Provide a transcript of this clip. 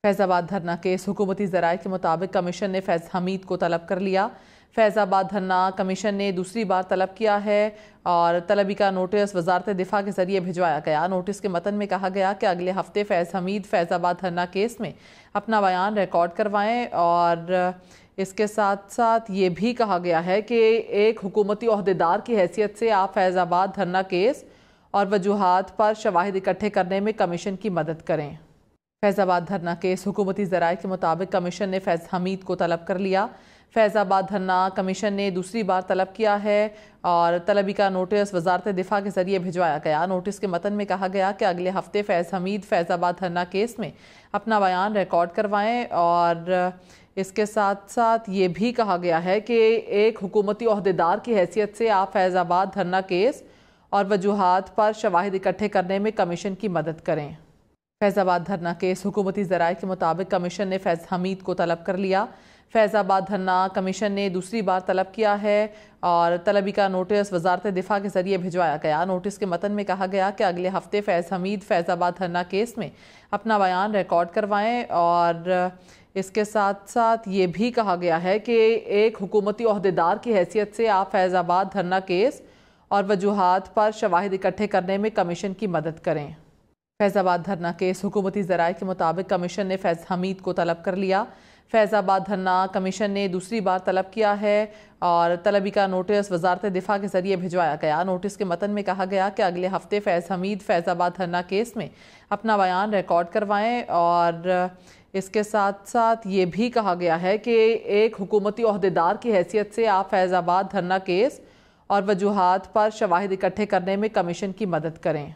فیض آباد دھرنا کیس حکومتی ذرائع کے مطابق کمیشن نے فیض حمید کو طلب کر لیا۔ فیض آباد دھرنا کمیشن نے دوسری بار طلب کیا ہے اور طلبی کا نوٹس وزارت دفاع کے ذریعے بھجوایا گیا۔ نوٹس کے متن میں کہا گیا کہ اگلے ہفتے فیض حمید فیض آباد دھرنا کیس میں اپنا بیان ریکارڈ کروائیں، اور اس کے ساتھ ساتھ یہ بھی کہا گیا ہے کہ ایک حکومتی عہدیدار کی حیثیت سے آپ فیض آباد دھرنا کیس اور وجوہات پر شواہد اکٹھے کرنے میں کمیشن کی مدد کریں۔ فیض آباد دھرنا کیس حکومتی ذرائع کے مطابق کمیشن نے فیض حمید کو طلب کر لیا۔ فیض آباد دھرنا کمیشن نے دوسری بار طلب کیا ہے اور طلبی کا نوٹس وزارت دفاع کے ذریعے بھجوایا گیا۔ نوٹس کے متن میں کہا گیا کہ اگلے ہفتے فیض حمید فیض آباد دھرنا کیس میں اپنا بیان ریکارڈ کروائیں، اور اس کے ساتھ ساتھ یہ بھی کہا گیا ہے کہ ایک حکومتی عہدیدار کی حیثیت سے آپ فیض آباد دھرنا کیس اور وجوہات پر شواہد اکٹھے کرنے میں کمیشن کی مدد کریں۔ فیض آباد دھرنا کیس حکومتی ذرائع کے مطابق کمیشن نے فیض حمید کو طلب کر لیا۔ فیض آباد دھرنا کمیشن نے دوسری بار طلب کیا ہے اور طلبی کا نوٹس وزارت دفاع کے ذریعے بھجوایا گیا۔ نوٹس کے متن میں کہا گیا کہ اگلے ہفتے فیض حمید فیض آباد دھرنا کیس میں اپنا بیان ریکارڈ کروائیں، اور اس کے ساتھ ساتھ یہ بھی کہا گیا ہے کہ ایک حکومتی عہدیدار کی حیثیت سے آپ فیض آباد دھرنا کیس اور وجوہات پر شواہد اکٹھے کرنے میں کمیشن کی مدد کریں۔ فیض آباد دھرنا کیس حکومتی ذرائع کے مطابق کمیشن نے فیض حمید کو طلب کر لیا۔ فیض آباد دھرنا کمیشن نے دوسری بار طلب کیا ہے اور طلبی کا نوٹس وزارت دفاع کے ذریعے بھجوایا گیا۔ نوٹس کے متن میں کہا گیا کہ اگلے ہفتے فیض حمید فیض آباد دھرنا کیس میں اپنا بیان ریکارڈ کروائیں، اور اس کے ساتھ ساتھ یہ بھی کہا گیا ہے کہ ایک حکومتی عہدیدار کی حیثیت سے آپ فیض آباد دھرنا کیس اور وجوہات پر شواہد اکٹھے کرنے میں کمیشن کی مدد کریں۔